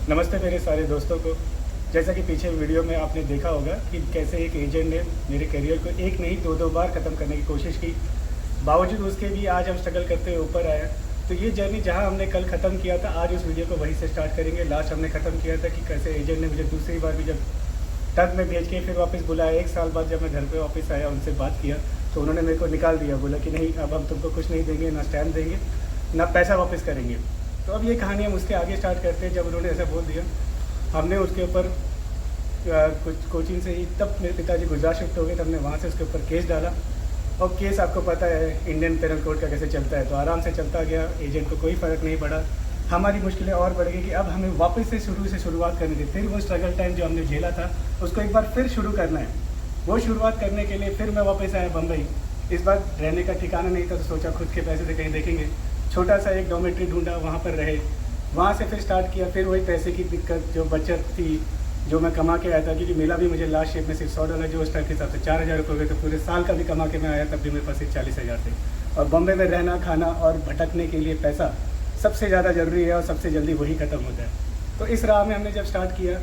नमस्ते मेरे सारे दोस्तों को। जैसा कि पीछे वीडियो में आपने देखा होगा कि कैसे एक एजेंट ने मेरे करियर को एक नहीं दो बार ख़त्म करने की कोशिश की, बावजूद उसके भी आज हम स्ट्रगल करते हुए ऊपर आए। तो ये जर्नी जहाँ हमने कल ख़त्म किया था, आज उस वीडियो को वहीं से स्टार्ट करेंगे। लास्ट हमने ख़त्म किया था कि कैसे एजेंट ने मुझे दूसरी बार भी जब टग में भेज के फिर वापस बुलाया। 1 साल बाद जब मैं घर पर वापस आया, उनसे बात किया तो उन्होंने मेरे को निकाल दिया। बोला कि नहीं, अब हम तुमको कुछ नहीं देंगे, ना स्टैम्प देंगे, ना पैसा वापस करेंगे। तो अब ये कहानी हम उसके आगे स्टार्ट करते हैं। जब उन्होंने ऐसा बोल दिया, हमने उसके ऊपर कुछ कोचिंग से ही, तब मेरे पिताजी गुजरात शिफ्ट हो गए, तब हमने वहाँ से उसके ऊपर केस डाला। और केस आपको पता है इंडियन पेनल कोड का कैसे चलता है, तो आराम से चलता गया। एजेंट को कोई फ़र्क नहीं पड़ा। हमारी मुश्किलें और बढ़ गई कि अब हमें वापस से शुरुआत करनी थी। फिर वो स्ट्रगल टाइम जो हमने झेला था उसको एक बार फिर शुरू करना है। वो शुरुआत करने के लिए फिर मैं वापस आया बम्बई। इस बार रहने का ठिकाना नहीं था, तो सोचा खुद के पैसे से कहीं देखेंगे। छोटा सा एक डॉर्मेट्री ढूंढा, वहाँ पर रहे। वहाँ से फिर स्टार्ट किया। फिर वही पैसे की दिक्कत, जो बचत थी, जो मैं कमा के आया था, क्योंकि मिला भी मुझे लास्ट शेप में सिर्फ $100, जो उस टाइम के हिसाब से 4000 रुपये हुए। तो पूरे साल का भी कमा के मैं आया, तब भी मेरे पास सिर्फ 40,000 थे। और बॉम्बे में रहना, खाना और भटकने के लिए पैसा सबसे ज़्यादा ज़रूरी है, और सबसे जल्दी वही ख़त्म होता है। तो इस राह में हमने जब स्टार्ट किया,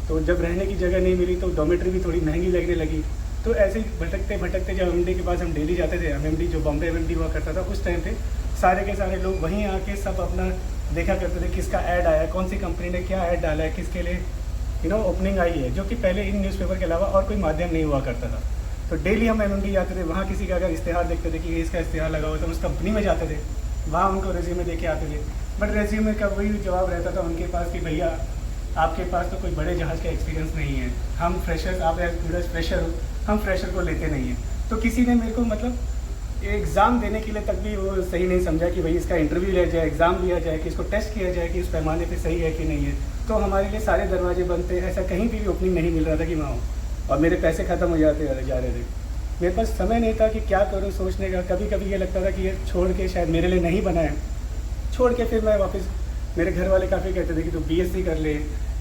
तो जब रहने की जगह नहीं मिली तो डॉर्मेट्री भी थोड़ी महंगी लगने लगी। तो ऐसे ही भटकते भटकते जब एमएमडी के पास हम डेली जाते थे, एमएमडी जो बॉम्बे एमएमडी हुआ करता था उस टाइम पे, सारे के सारे लोग वहीं आके सब अपना देखा करते थे किसका ऐड आया, कौन सी कंपनी ने क्या ऐड डाला है, किसके लिए ओपनिंग आई है, जो कि पहले इन न्यूज़पेपर के अलावा और कोई माध्यम नहीं हुआ करता था। तो डेली हम एमएमडी जाते थे, वहाँ किसी का अगर इश्तेहार देखते थे कि इसका इश्तेहार लगा हुआ, तो उस कंपनी में जाते थे, वहाँ उनको रेज्यूमे दे के आते थे। बट रेज्यूमे का वही जवाब रहता था उनके पास कि भैया आपके पास तो कोई बड़े जहाज़ का एक्सपीरियंस नहीं है, हम फ्रेशर्स, आप एज फ्रेशर हो, हम फ्रेशर को लेते नहीं हैं। तो किसी ने मेरे को मतलब एग्ज़ाम देने के लिए तक भी वो सही नहीं समझा कि भाई इसका इंटरव्यू लिया जाए, एग्ज़ाम लिया जाए, कि इसको टेस्ट किया जाए कि इस पैमाने पे सही है कि नहीं है। तो हमारे लिए सारे दरवाजे बंद थे, ऐसा कहीं भी ओपनिंग नहीं मिल रहा था कि मैं हूँ। और मेरे पैसे ख़त्म हो जा रहे थे। मेरे पास समय नहीं था कि क्या करूँ सोचने का। कभी कभी ये लगता था कि ये छोड़ के शायद मेरे लिए नहीं बना है। छोड़ के फिर मैं वापस, मेरे घर वाले काफ़ी कहते थे कि तू बीएससी कर ले,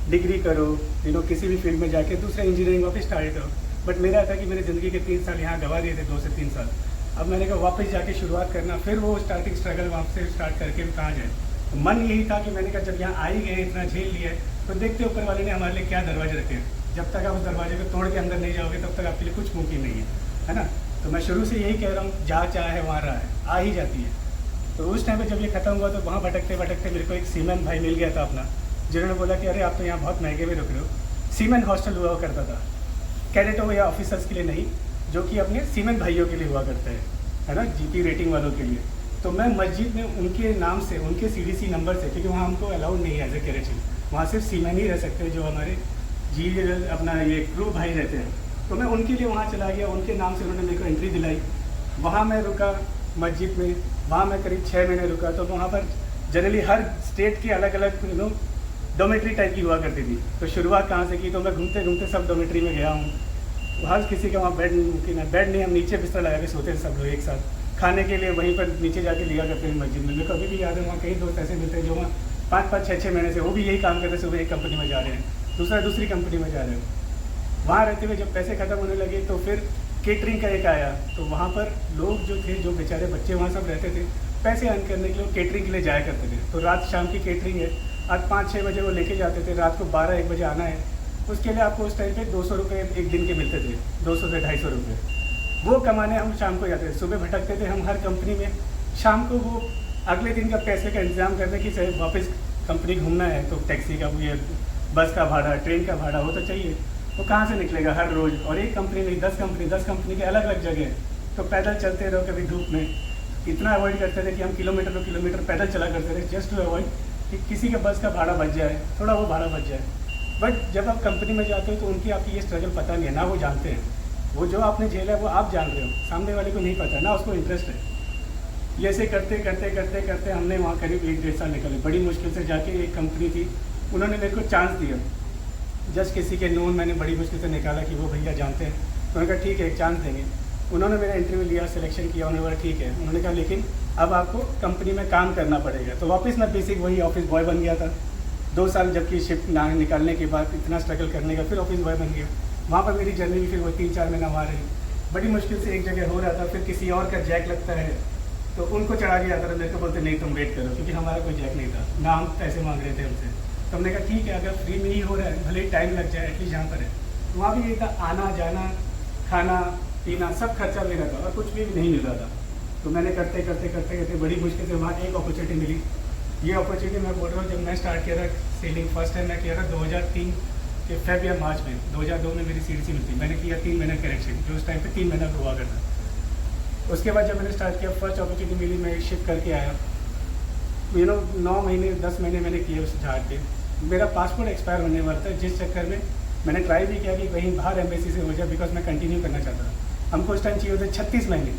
डिग्री करो, किसी भी फील्ड में जाके दूसरा इंजीनियरिंग वापस स्टार्ट करो। बट मेरा था कि मेरी ज़िंदगी के 3 साल यहाँ गवा दिए थे, 2 से 3 साल। अब मैंने कहा वापस जाके शुरुआत करना, फिर वो स्टार्टिंग स्ट्रगल वहाँ से स्टार्ट करके कहाँ जाए। तो मन यही था कि मैंने कहा जब यहाँ आ ही गए, इतना झेल लिया है, तो देखते ऊपर वाले ने हमारे लिए क्या दरवाजे रखे हैं। जब तक आप उस दरवाजे को तोड़ के अंदर नहीं जाओगे, तब तक आपके लिए कुछ मुमकिन नहीं है ना। तो मैं शुरू से यही कह रहा हूँ, जहाँ चाह है वहाँ रहा है, आ ही जाती है। तो उस टाइम पे जब ये ख़त्म हुआ, तो वहाँ भटकते भटकते मेरे को एक सीमेन भाई मिल गया था अपना, जिन्होंने बोला कि अरे आप तो यहाँ बहुत महंगे में रुक रहे हो। सीमेन हॉस्टल हुआ करता था, कैडेटों या ऑफिसर्स के लिए नहीं, जो कि अपने सीमेन भाइयों के लिए हुआ करते हैं, है ना, जीपी रेटिंग वालों के लिए। तो मैं मस्जिद में उनके नाम से, उनके सीडीसी नंबर से, क्योंकि वहाँ हमको अलाउड नहीं है एज ए कैरेटिंग, वहाँ सिर्फ सीमेन ही रह सकते हैं, जो हमारे अपना ये क्रू भाई रहते हैं। तो मैं उनके लिए वहाँ चला गया, उनके नाम से उन्होंने मेरे को एंट्री दिलाई। वहाँ मैं रुका मस्जिद में, वहाँ मैं करीब 6 महीने रुका। तो वहाँ पर जनरली हर स्टेट की अलग अलग डोमेट्री टाइप की हुआ करती थी। तो शुरुआत कहाँ से की, तो मैं घूमते घूमते सब डोमेट्री में गया हूँ। हर किसी का वहाँ बेड नहीं, हम नीचे बिस्तर लगा के सोते थे सब लोग एक साथ। खाने के लिए वहीं पर नीचे जाके लिया करते हैं मस्जिद में। मेरे को अभी भी याद है, वहाँ कई दोस्त ऐसे मिलते हैं जो वहाँ 5-5, 6-6 महीने से वो भी यही काम करते, सुबह एक कंपनी में जा रहे हैं, दूसरी कंपनी में जा रहे हैं। वहाँ रहते हुए जब पैसे ख़त्म होने लगे, तो फिर केटरिंग का एक आया। तो वहाँ पर लोग जो थे, जो बेचारे बच्चे वहाँ सब रहते थे, पैसे अर्न करने के लिए केटरिंग के लिए जाया करते थे। तो रात शाम की केटरिंग है, आज 5-6 बजे वो लेके जाते थे, रात को 12-1 बजे आना है। उसके लिए आपको उस टाइम पे 200 रुपये एक दिन के मिलते थे, 200 से 250 रुपये। वो कमाने हम शाम को जाते थे। सुबह भटकते थे हम हर कंपनी में, शाम को वो अगले दिन का पैसे का इंतजाम करते कि चाहे वापस कंपनी घूमना है, तो टैक्सी का, ये बस का भाड़ा, ट्रेन का भाड़ा वो तो चाहिए। वो कहाँ से निकलेगा हर रोज़, और एक कंपनी नहीं, 10 कंपनी के अलग अलग जगह। तो पैदल चलते रहो, कभी धूप में इतना अवॉइड करते थे कि हम किलोमीटर पैदल चला करते थे, जस्ट टू अवॉइड कि किसी का बस का भाड़ा बच जाए, थोड़ा वो भाड़ा बच जाए। बट जब आप कंपनी में जाते हो, तो उनकी आपकी ये स्ट्रगल पता नहीं है ना, वो जानते हैं। वो जो आपने झेला है वो आप जान रहे हो, सामने वाले को नहीं पता ना, उसको इंटरेस्ट है। ये ऐसे करते करते हमने वहाँ करीब 1-1.5 साल निकाले। बड़ी मुश्किल से जाके एक कंपनी थी, उन्होंने मेरे को चांस दिया। जस्ट किसी के नोन मैंने बड़ी मुश्किल से निकाला कि वो भैया जानते हैं, तो उन्होंने कहा ठीक है एक चांस देंगे। उन्होंने मेरा इंटरव्यू लिया, सिलेक्शन किया, उन्होंने बोला ठीक है। उन्होंने कहा लेकिन अब आपको कंपनी में काम करना पड़ेगा। तो वापस मैं बेसिक वही ऑफिस बॉय बन गया था। 2 साल जबकि शिफ्ट निकालने के बाद इतना स्ट्रगल करने का, फिर ऑफिस बॉय बन गया। वहाँ पर मेरी जर्नी भी फिर वो 3-4 महीना वहाँ रही। बड़ी मुश्किल से एक जगह हो रहा था, फिर किसी और का जैक लगता है, तो उनको चढ़ा के जाता था। मेरे को बोलते नहीं तुम वेट करो, क्योंकि हमारा कोई जैक नहीं था ना, हम पैसे मांग रहे थे हमसे। तो हमने कहा ठीक है, अगर फ्री में ही हो रहा है भले ही टाइम लग जाए, एटलीस्ट जहाँ पर है। तो वहाँ भी यही था, आना जाना खाना पीना सब खर्चा मेरा था और कुछ भी नहीं मिल रहा था। तो मैंने करते करते करते करते बड़ी मुश्किल से वहाँ एक अपॉर्चुनिटी मिली। ये अपॉर्चुनिटी मैं बोल रहा हूँ, जब मैं स्टार्ट किया था सेलिंग, फर्स्ट टाइम मैं किया था 2003 के फेब या मार्च में। 2002 में मेरी CDC मिलती, मैंने किया 3 महीना करेक्शन, जो उस टाइम पे 3 महीना हुआ करता। उसके बाद जब मैंने स्टार्ट किया, फर्स्ट अपॉर्चुनिटी मिली, मैं शिफ्ट करके आया। 9 महीने 10 महीने मैंने किए उस जहाज पे। मेरा पासपोर्ट एक्सपायर होने वाला था, जिस चक्कर में मैंने ट्राई भी किया कि कहीं बाहर एम्बेसी से हो जाए, बिकॉज मैं कंटिन्यू करना चाहता था। हमको उस टाइम चाहिए होते 36 महीने।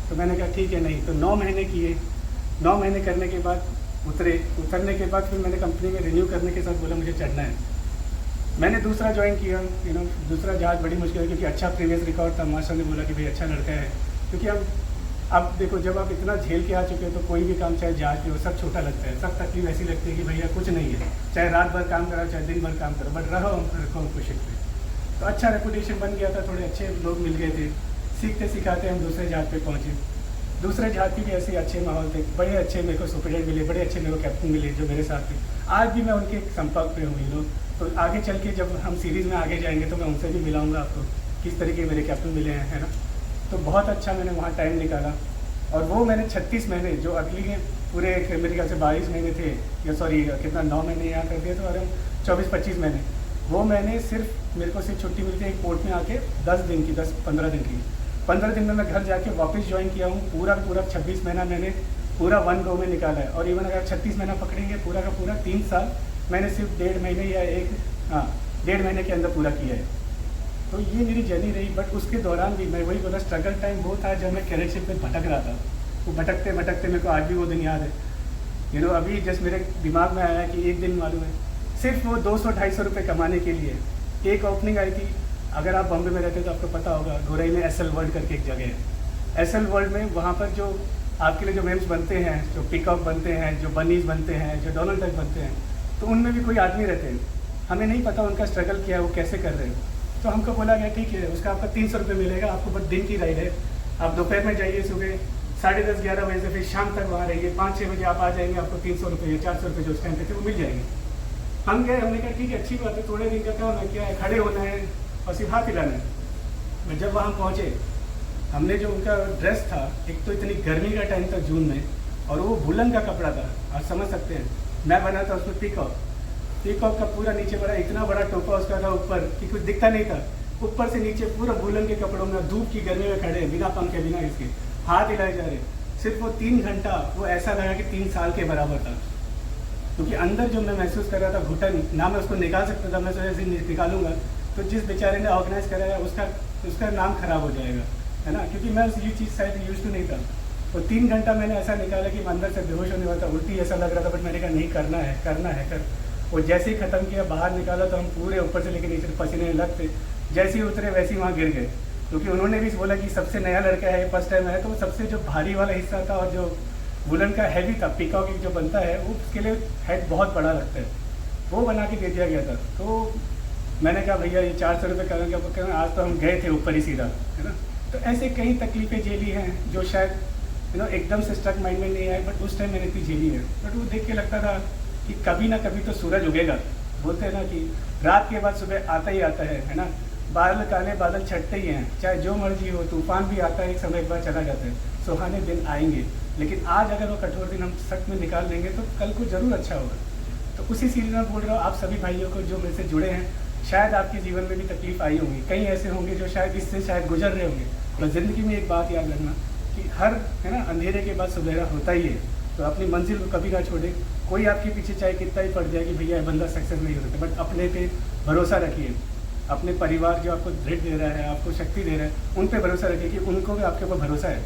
तो मैंने कहा ठीक है, नहीं तो 9 महीने किए। 9 महीने करने के बाद उतरने के बाद फिर मैंने कंपनी में रिन्यू करने के साथ बोला मुझे चढ़ना है। मैंने दूसरा ज्वाइन किया, दूसरा जहाज बड़ी मुश्किल है, क्योंकि अच्छा प्रीवियस रिकॉर्ड था। मास्टर ने बोला कि भाई अच्छा लड़का है, क्योंकि अब देखो, जब आप इतना झेल के आ चुके हो तो कोई भी काम चाहे जहाज पे हो सब छोटा लगता है, सब तकलीफ ऐसी लगती है कि भैया कुछ नहीं है, चाहे रात भर काम करो चाहे दिन भर काम करो, बट रखो शिप पे। तो अच्छा रेपुटेशन बन गया था, थोड़े अच्छे लोग मिल गए थे, सीखते सिखाते हम दूसरे जहाज पे पहुँचे। दूसरे जहाज पे भी ऐसे अच्छे माहौल थे, बड़े अच्छे मेरे को सुपरडेंट मिले, बड़े अच्छे मेरे को कैप्टन मिले जो मेरे साथ थे। आज भी मैं उनके संपर्क पे हूँ लोग। तो आगे चल के जब हम सीरीज़ में आगे जाएंगे तो मैं उनसे भी मिलाऊंगा आपको, किस तरीके मेरे कैप्टन मिले हैं, है ना। तो बहुत अच्छा मैंने वहाँ टाइम निकाला। और वो मैंने 36 महीने जो अगली के पूरे मेरे ख्याल से 22 महीने थे, या सॉरी कितना 9 महीने यहाँ कर दिए, तो अरे 24-25 महीने वो मैंने सिर्फ, मेरे को सिर्फ छुट्टी मिलती है एक पोर्ट में आके 10 दिन की, 10-15 दिन की। 15 दिन में मैं घर जाके वापस ज्वाइन किया हूँ। पूरा 26 महीना मैंने पूरा 1 गो में निकाला है। और इवन अगर 36 महीना पकड़ेंगे, पूरा का पूरा 3 साल मैंने सिर्फ 1.5 महीने या 1.5 महीने के अंदर पूरा किया है। तो ये मेरी जर्नी रही। बट उसके दौरान भी मैं वही बोला, स्ट्रगल टाइम वो था जब मैं कैरेट शिप में भटक रहा था। वो भटकते भटकते मेरे को आज भी वो दिन याद है। अभी जस्ट मेरे दिमाग में आया कि एक दिन मालूम है, सिर्फ वो 200-250 रुपये कमाने के लिए एक ओपनिंग आई थी। अगर आप बॉम्बे में रहते तो आपको पता होगा, गोरई में SL वर्ल्ड करके एक जगह है। SL वर्ल्ड में वहाँ पर जो आपके लिए जो वेम्स बनते हैं, जो पिकअप बनते हैं, जो बनीज बनते हैं, जो डोनाल्ड डक बनते हैं, तो उनमें भी कोई आदमी रहते हैं। हमें नहीं पता उनका स्ट्रगल क्या है, वो कैसे कर रहे हैं। तो हमको बोला गया ठीक है, उसका आपका 300 रुपये मिलेगा, आपको बस दिन की राइड है। आप दोपहर में जाइए, सुबह 10:30-11 बजे से फिर शाम तक वहाँ रहिए, 5-6 बजे आप आ जाएंगे, आपको 300 रुपये या 400 रुपये जो उस टाइम पे थे वो मिल जाएंगे। हम गए, हमने कहा ठीक है, अच्छी बात है, थोड़े दिन का क्या होना, क्या है, खड़े होना है और सिर्फ हाथ हिलाना है। जब वहाँ पहुँचे, हमने जो उनका ड्रेस था, एक तो इतनी गर्मी का टाइम था जून में, और वो वुलन का कपड़ा था, आप समझ सकते हैं। मैं बना था उसमें पीकॉक का पूरा नीचे बड़ा, इतना बड़ा टोपा उसका था ऊपर कि कुछ दिखता नहीं था। ऊपर से नीचे पूरा वुलन के कपड़ों में, धूप की गर्मी में खड़े, बिना पंखे बिना इसके, हाथ हिलाए जा रहे। सिर्फ वो 3 घंटा, वो ऐसा लगा कि 3 साल के बराबर था। क्योंकि अंदर जो मैं महसूस कर रहा था घुटन, ना मैं उसको निकाल सकता था, मैं सोचा ऐसे निकालूंगा तो जिस बेचारे ने ऑर्गेनाइज कराया उसका नाम खराब हो जाएगा, है ना। क्योंकि मैं ये चीज़ शायद यूज तो नहीं था। तो 3 घंटा मैंने ऐसा निकाला कि मैं अंदर से बेहोश होने वाला था, उल्टी ऐसा लग रहा था, बट मैंने कहा नहीं, करना है कर। वो जैसे ही ख़त्म किया, बाहर निकाला तो हम पूरे ऊपर से लेकर नीचे पसीने लगते, जैसे ही उतरे वैसे ही वहाँ गिर गए। क्योंकि उन्होंने भी बोला कि सबसे नया लड़का है, फर्स्ट टाइम है, तो सबसे जो भारी वाला हिस्सा था और जो वुलन का हैवी था, पीकॉक जो बनता है, वो उसके लिए हेड बहुत बड़ा लगता है, वो बना के दे दिया गया था। तो मैंने कहा भैया ये 400 रुपये करेंगे, आज तो हम गए थे ऊपर ही सीधा, है ना। तो ऐसे कई तकलीफ़ें झेली हैं जो शायद एकदम से स्ट्रक माइंड में नहीं आए, बट उस टाइम मैंने इतनी झेली है। बट वो देख के लगता था कि कभी ना कभी तो सूरज उगेगा। बोलते हैं ना कि रात के बाद सुबह आता ही आता है ना। बादल काले बादल छटते ही हैं, चाहे जो मर्जी हो, तूफान भी आता है, एक समय एक बार चला जाता है, सुहाने दिन आएंगे। लेकिन आज अगर वो कठोर दिन हम सख्त में निकाल लेंगे तो कल को ज़रूर अच्छा होगा। तो उसी सीरीज में बोल रहा हूँ आप सभी भाइयों को जो मेरे से जुड़े हैं, शायद आपके जीवन में भी तकलीफ आई होगी, कई ऐसे होंगे जो शायद इससे शायद गुजर रहे होंगे। और ज़िंदगी में एक बात याद रखना कि हर, है ना, अंधेरे के बाद सुबेरा होता ही है। तो अपनी मंजिल को कभी ना छोड़े। कोई आपके पीछे चाहे कितना ही पड़ जाए कि भैया बंदा सक्सेस नहीं हो सकता, बट अपने पे भरोसा रखिए। अपने परिवार जो आपको दृढ़ दे रहा है, आपको शक्ति दे रहा है, उन पे भरोसा रखिए कि उनको भी आपके ऊपर भरोसा है।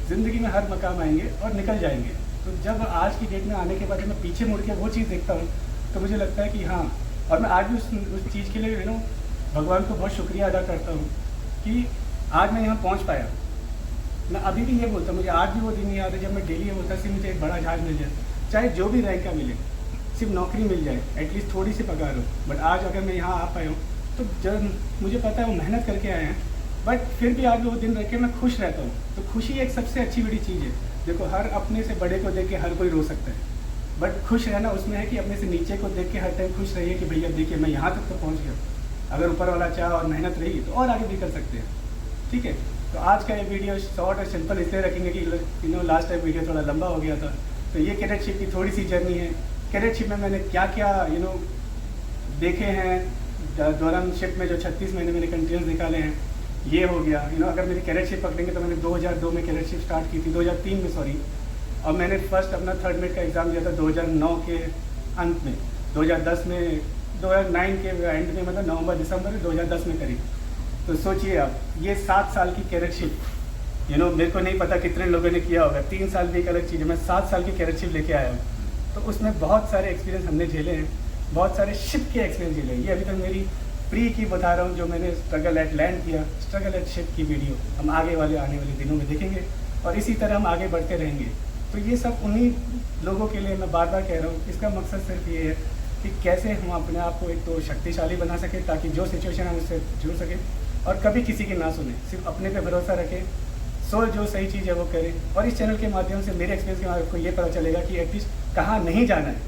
ज़िंदगी में हर मकाम आएंगे और निकल जाएंगे। तो जब आज की डेट में आने के बाद जब मैं पीछे मुड़ के वो चीज़ देखता हूँ तो मुझे लगता है कि हाँ, और मैं आज भी उस चीज़ के लिए भगवान को बहुत शुक्रिया अदा करता हूँ कि आज मैं यहाँ पहुँच पाया। मैं अभी भी ये बोलता हूँ, मुझे आज भी वो दिन याद है जब मैं डेली होता सिर्फ मुझे एक बड़ा जहाज मिल जाए, चाहे जो भी रैंक का मिले, सिर्फ नौकरी मिल जाए, एटलीस्ट थोड़ी सी पगार हो। बट आज अगर मैं यहाँ आ पाया हूँ तो जब मुझे पता है वो मेहनत करके आए हैं, बट फिर भी आज भी वो दिन रख के मैं खुश रहता हूँ। तो खुशी एक सबसे अच्छी बड़ी चीज़ है। देखो, हर अपने से बड़े को देख के हर कोई रो सकता है, बट खुश रहना उसमें है कि अपने से नीचे को देख के हर टाइम खुश रहिए कि भैया देखिए मैं यहाँ तक तो पहुँच गया। अगर ऊपर वाला चाह और मेहनत रही तो और आगे भी कर सकते हैं। ठीक है, तो आज का ये वीडियो शॉर्ट और सिंपल इसलिए रखेंगे कि लास्ट टाइम वीडियो थोड़ा लंबा हो गया था। तो ये कैडेटशिप की थोड़ी सी जर्नी है। कैडेटशिप में मैंने क्या क्या देखे हैं दौरान शिप में, जो 36 महीने मैंने कंटिन्यूस निकाले हैं, ये हो गया। अगर मेरी कैडेटशिप पकड़ेंगे तो मैंने 2002 में कैडेटशिप स्टार्ट की थी, 2003 में सॉरी, और मैंने फर्स्ट अपना 3rd मेट का एग्ज़ाम दिया था 2009 के अंत में, 2010 में, 2009 के एंड में, मतलब नवंबर दिसंबर 2010 में करी। तो सोचिए आप, ये 7 साल की कैडेटशिप, मेरे को नहीं पता कितने लोगों ने किया होगा। 3 साल भी एक अलग चीज़ है, मैं 7 साल की कैडेटशिप लेके आया हूँ। तो उसमें बहुत सारे एक्सपीरियंस हमने झेले हैं, बहुत सारे शिप के एक्सपीरियंस झेले हैं। ये अभी तक मेरी प्री की बता रहा हूँ, जो मैंने स्ट्रगल एट लैंड किया, स्ट्रगल एट शिप की वीडियो हम आने वाले दिनों में देखेंगे, और इसी तरह हम आगे बढ़ते रहेंगे। तो ये सब उन्हीं लोगों के लिए मैं बार बार कह रहा हूँ। इसका मकसद सिर्फ ये है कि कैसे हम अपने आप को एक तो शक्तिशाली बना सकें, ताकि जो सिचुएशन है उससे जुड़ सकें और कभी किसी की ना सुने, सिर्फ अपने पे भरोसा रखें, जो सही चीज़ है वो करें। और इस चैनल के माध्यम से, मेरे एक्सपीरियंस के माध्यम आपको ये पता चलेगा कि एटलीस्ट कहाँ नहीं जाना है,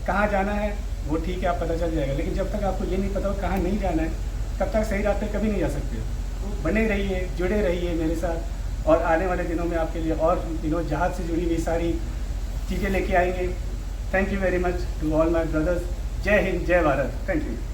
कहाँ जाना है वो ठीक है, आप पता चल जाएगा। लेकिन जब तक आपको ये नहीं पता हो कहाँ नहीं जाना है, तब तक सही रास्ते कभी नहीं जा सकते। तो बने रहिए, जुड़े रहिए मेरे साथ, और आने वाले दिनों में आपके लिए और जहाज़ से जुड़ी हुई सारी चीज़ें लेके आएंगे। Thank you very much to all my brothers. जय हिंद, जय भारत। Thank you.